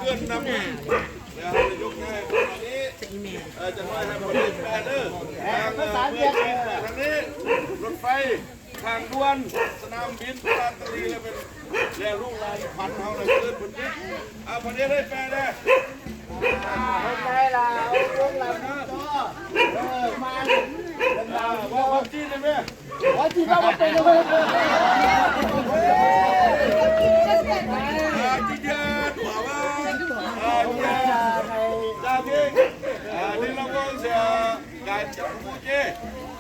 เกินนำนะเดี๋ยวให้ยกให้ตอนนี้จะน้อยให้บริการเด้อทางเมืองทางนี้รถไฟทางด่วนสนามบินลานตรีเลยเป็นเรียกลูกลานพันเขาเลยเกินบนนี้พอดีได้แปลได้ไม่ละลูกหลานมาบอกความจริงเลยไหมว่าที่เราเป็นเลย จีเดียนบอกว่าจากนี้นี่เราก็เสียการจับมูเจ้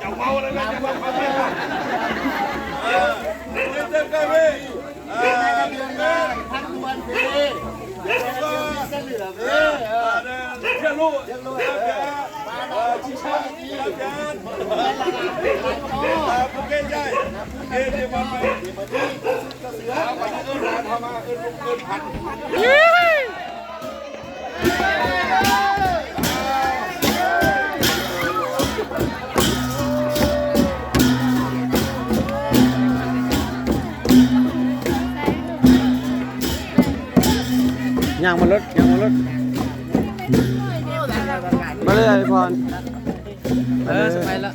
จับเมาอะไรนะจับเมาอะไรนะเล่นเต็มกันไหมทั้งวันเลยเสลือเลยเที่ยวลูกเที่ยวลูกชิชาที่เราจะโอเคใช่เดี๋ยวมาไปวันนี้เอิ้นร้านทำมาเอิ้นลุงเอิ้นพันย่างมันรถมาเลยไอพรสบายละ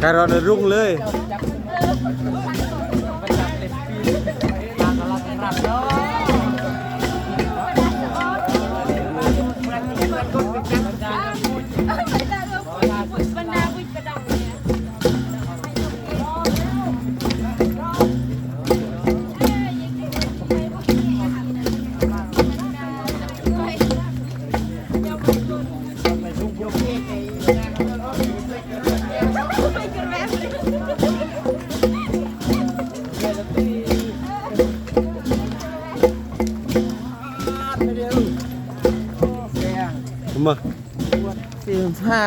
การรอรุ่งเลยมา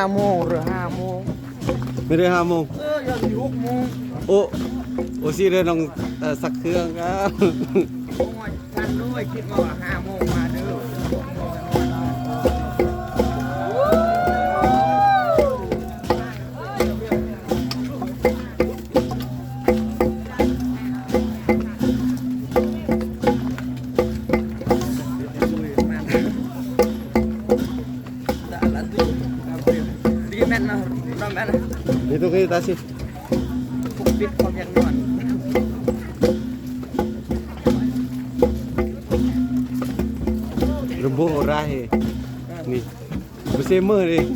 5 โมงหรือ5 โมงไม่ได้5 โมงยังอยู่6 โมงโอ้สิเดินลองสักเครื่องครับท่านด้วยคิดว่า5 โมงมาเด้อItu kita sih. Bukit kok yang non. Rembuh orah ni. Bersama ni.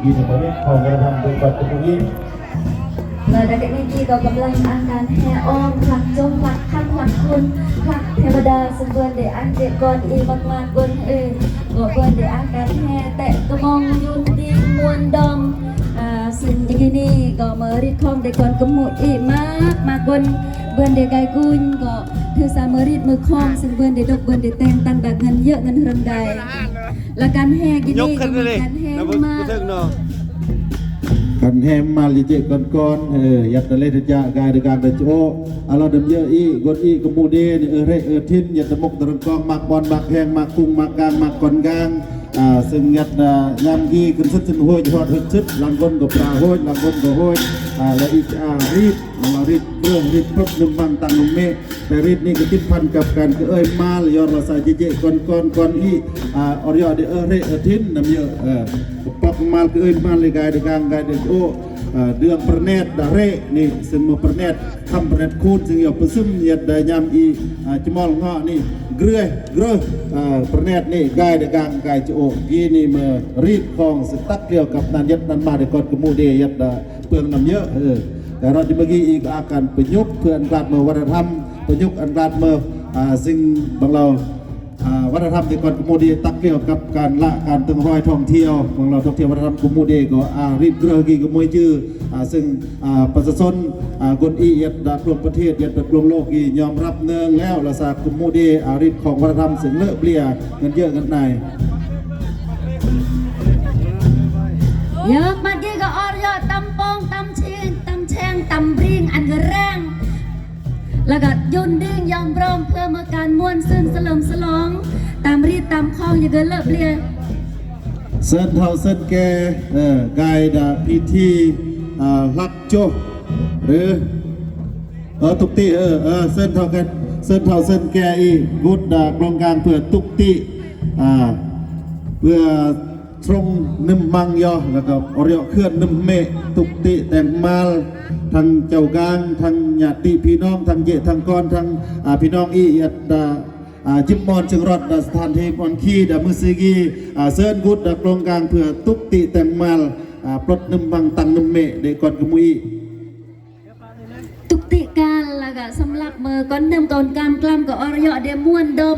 Di sebagai program debat ini Dak nikiก็กำลังอาการแห่อ้อมผลักจงผลักคันผลักคุณผลักเทวดาสมบูรณ์ได้อันเด็กก่อนอีมากๆกนก็เปิ้นได้อาการแห่แต่กระมองยุนดีมวนดอมสิ่งอย่างนี้ก็มาริดคอมได้ก่อนกมุอีมากกนเบิ้นได้ไกกุญก็ถือสามริดมือคอมซึ่งเบิ้นได้ดอกเบิ้นได้แต่งตั้งดักเงินเยอะเงินเฮินใดและการแห่กินนี่ก็เป็นการแห่มาก kan hem mali je kon yak tale teja ga de ga de o ala dem ye I gon I kemudian re tin ya temuk terengkong mak bon mak heng mak kung mak kang mak kon gang ซึ่งยัดยามกีขึ้นสุดถึงหัวจอดหึดสุดหลังก้นกับปลาหัวหลังก้นกับหัวและอีกรีดเรารีดเรื่องรีดพบนุ่มบางต่างนุ่มเมฆแต่รีดนี่ก็ติดพันกับการเอ้ยมาเลยอรสายเจก่อนอีอรยอเดเรทิ้นน้ำเยอะปอกมาเอ้ยมาเลยกายเดกางกายเดโอ เรื่องประเนตดาเรนี่ซึ่งมาประเนตคำประเนตคูณซึ่งอยู่ประซึมยัดได้ยามอีจมอลเงาะนี่เกลือประเนตนี่กายเดกางกายจะโอกยี่นี่มารีดคลองสตักเกี่ยวกับนันยัดนันมาเดกอนกมูเดยัดเปลืองน้ำเยอะแต่เราจะเมื่อกี้อีกอาการประยุกต์เพื่ออันกลาดเมื่อวัฒนธรรมประยุกต์อันกลาดเมื่อสิ่งบางเราวัฒนธรรมในกอนกุโมดีตักเกี่ยวกับการละการตึงห้อยท่องเที่ยวของเราท่องเที่ยววัฒนธรรมกุโมดีก็รีบเกลือกีกุโมยจื้อซึ่งประชาชนกนอีเอ็ดดักรวมประเทศเอ็ดดักรวมโลกอียอมรับเนืองแล้วละสากุโมดีรีบของวัฒนธรรมสิ่งเลือกเปลี่ยเงินเยอะเงินนายเยอะมาดีก็ออร์ยอตำปองตำเชียงตำแชงตำริงอันกระแรงแล้วก็ยุนดิ้งยอมพร้อมเพื่อมาการม้วนซึ่งสลิมสลองตามรีดตามคลองอย่าเกินเลิกเลียเส้นเท่าเส้นแกกายดาพิธีลักโจหรือตุกติเส้นเท่ากันเส้นเท่าเส้นแกอีกุดกลองกลางเพื่อตุกติเพื่อตรงนึ่มมังยอแล้วก็อริยเคลื่อนนึ่มเมตุกติแต่งมาลทางเจ้ากลางทางญาติพี่น้องทางเยทางก้อนทางพี่น้องอียัดจิมมอนจึงรอดสถานที่ปอนขี้ดามือซีกีเซิร์นกุดกลองกลางเพื่อตุกติแต่งมาลปลดนึ่มมังตังนึ่มเมเดก่อนกมุยตุกติการแล้วก็สำหรับมือก้อนนึ่มก่อนการกล้ำกับอริยเดม้วนโดม